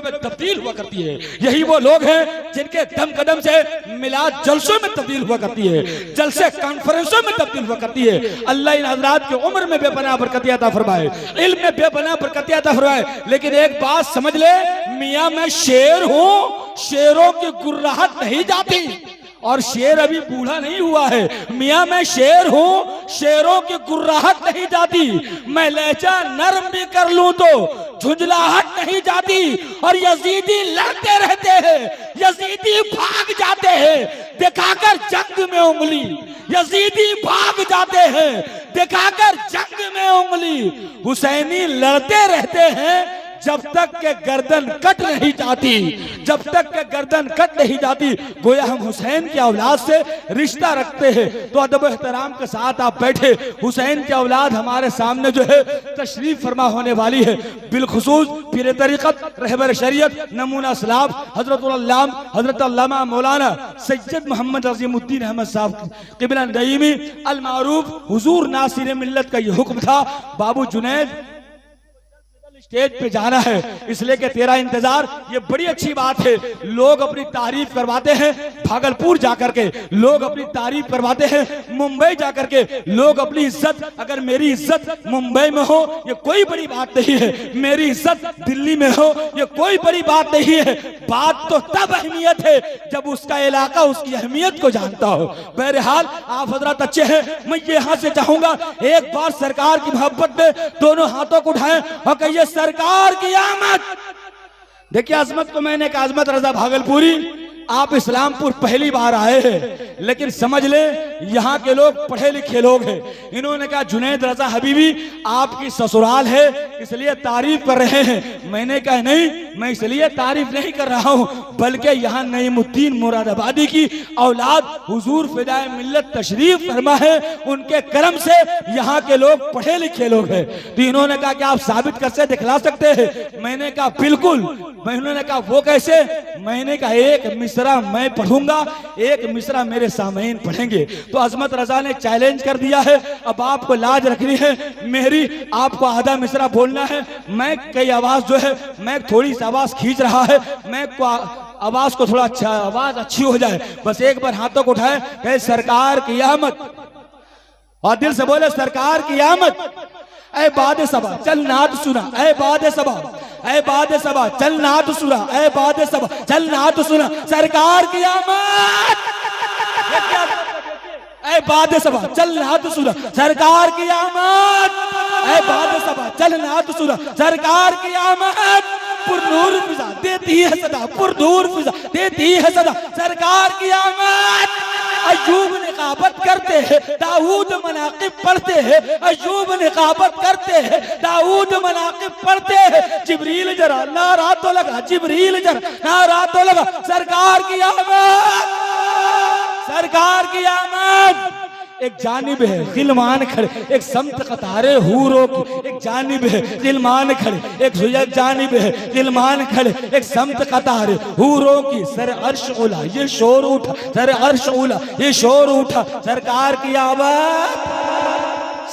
में तब्दील हुआ करती है। यही वो लोग हैं जिनके दम कदम से मिलाद जलसों में तब्दील हुआ करती है, जलसे कॉन्फ्रेंसों में तब्दील हुआ करती है। अल्लाह इन हजरात की उम्र में बेपनाह बरकत अता फरमाए, इल्म में बेपनाह बरकत अता फरमाए। लेकिन एक बात समझ ले, मियाँ मैं शेर हूँ, शेरों की गुर्राहट नहीं जाती, और शेर अभी बूढ़ा नहीं हुआ है। मियाँ मैं शेर हूँ, शेरों की गुर्राहट नहीं जाती, मैं लहजा नरम भी कर लूं तो झुंझलाहट नहीं जाती। और यजीदी लड़ते रहते हैं, यजीदी भाग जाते हैं दिखाकर जंग में उंगली, यजीदी भाग जाते हैं दिखाकर जंग में उंगली। हुसैनी लड़ते रहते हैं जब तक के गर्दन कट नहीं जाती, जब तक के गर्दन कट नहीं जाती। गोया हम हुसैन की औलाद से रिश्ता रखते हैं, तो अदब एहतराम के साथ आप बैठे। हुसैन की औलाद हमारे सामने जो है तशरीफ फरमा होने वाली है, बिलखुसूस पीर तरीक़त रहबर शरीयत नमूना सलाब हजरत अल्लामा मौलाना सैयद मोहम्मद अज़ीमुद्दीन अहमद साहब क़िबला नईमी अल मारूफ हुजूर नासिर मिल्लत का ये हुक्म था, बाबू जुनैद स्टेज पे जाना है, इसलिए कि तेरा इंतजार। ये बड़ी अच्छी बात है, लोग अपनी तारीफ करवाते हैं भागलपुर जाकर के, लोग अपनी तारीफ करवाते हैं मुंबई जाकर के, लोग अपनी इज्जत, अगर मेरी इज्जत मुंबई में हो ये कोई बड़ी बात नहीं है, मेरी इज्जत दिल्ली में हो ये कोई बड़ी बात नहीं है। बात तो तब अहमियत है जब उसका इलाका उसकी अहमियत को जानता हो। बहरहाल आप हजरत अच्छे हैं, मैं यहाँ से चाहूंगा एक बार सरकार की मोहब्बत में दोनों हाथों को उठाएं और कहिए सरकार की आमद। देखिए अजमत को मैंने कहा, अजमत रजा भागलपुरी आप इस्लामपुर पहली बार आए हैं, लेकिन समझ ले यहाँ के लोग पढ़े लिखे लोग हैं। इन्होंने कहा जुनैद रजा हबीबी आपकी ससुराल है इसलिए तारीफ कर रहे हैं। मैंने कहा नहीं, मैं इसलिए तारीफ नहीं कर रहा हूँ, बल्कि यहाँ नईमुद्दीन मुरादाबादी की औलाद हुजूर फिदाए मिल्लत तशरीफ फरमा है, उनके करम से यहाँ के लोग पढ़े लिखे लोग हैं। तो इन्होंने कहा कि आप साबित कर से दिखला सकते हैं। मैंने कहा बिल्कुल। उन्होंने कहा वो कैसे? मैंने कहा एक मिसरा मैं पढ़ूंगा, एक मिसरा मेरे सामईन पढ़ेंगे। तो अजमत रजा ने चैलेंज कर दिया है, अब आपको लाज रखनी है मेरी, आपको आधा मिसरा बोलना है। मैं कई आवाज जो है, मैं थोड़ी सी आवाज खींच रहा है, मैं आवाज को थोड़ा अच्छा, आवाज अच्छी हो जाए, बस एक बार हाथों को उठाए, कहे सरकार की आमद, और दिल से बोले सरकार की आमद। ऐ बाद सभा चल नाद सुना, ऐ बाद सभा, ऐ बाद सभा चल नाद सुना, ऐ बाद सभा चल नाद सुना, सरकार की आमद। ऐ बाद सभा चल नाद सुना, सरकार की आमद, ऐ बाद सभा चल नाद सुना, सरकार की आमद। पुरनूर फिजा देती है सदा, पुरनूर फिजा देती है सदा, सरकार की आमद। अयूब निकाबत करते हैं, दाऊद मनाकिब पढ़ते हैं, अयूब निकाबत करते हैं, दाऊद मनाकिब पढ़ते हैं। जिब्रील जरा नारा तो लगा, जिब्रील जरा नारा तो लगा, सरकार की आमद, सरकार की आमद। एक जानिब है गिलमान खड़े, एक समत कतारे हूरों की, एक जानिब है गिलमान खड़े, एक जानिब है गिलमान खड़े, एक समत कतारे हूरों की। सर अर्श उला ये शोर उठा, सर अर्श उला ये शोर उठा, सरकार की आमद,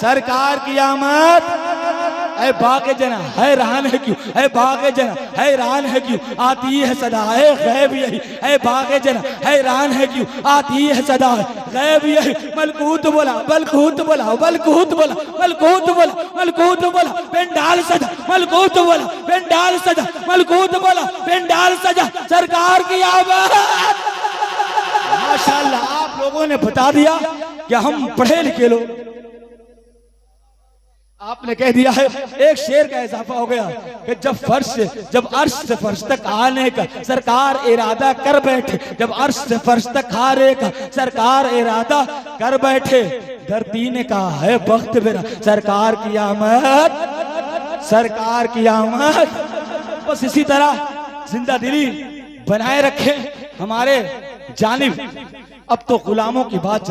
सरकार की आमद। ऐ बागे जना हैरान है क्यों, ऐ बागे जना हैरान है क्यों, आती है सदा है गैब यही, ऐ बागे जना हैरान है क्यों, आती है सदा है गैब यही। मलकूत बोला, मलकूत बोला, मलकूत बोला, मलकूत बोला, मलकूत बोला, पेंडाल सजा, मलकूत बोला, पेंडाल सजा, मलकूत बोला, पेंडाल सजा, सरकार की आवाज़। माशाअल्लाह आप लोगों ने बता दिया कि हम पढ़े लिखे लोग, आपने कह दिया है। एक शेर का इजाफा हो गया कि जब अर्श से फर्श तक आने का सरकार इरादा कर बैठे, जब अर्श से फर्श तक आने का सरकार इरादा कर बैठे, धरती ने कहा है वक्त मेरा, सरकार की आमद, सरकार की आमद। बस इसी तरह जिंदा दिली बनाए रखें हमारे जानिब। अब तो गुलामों की बात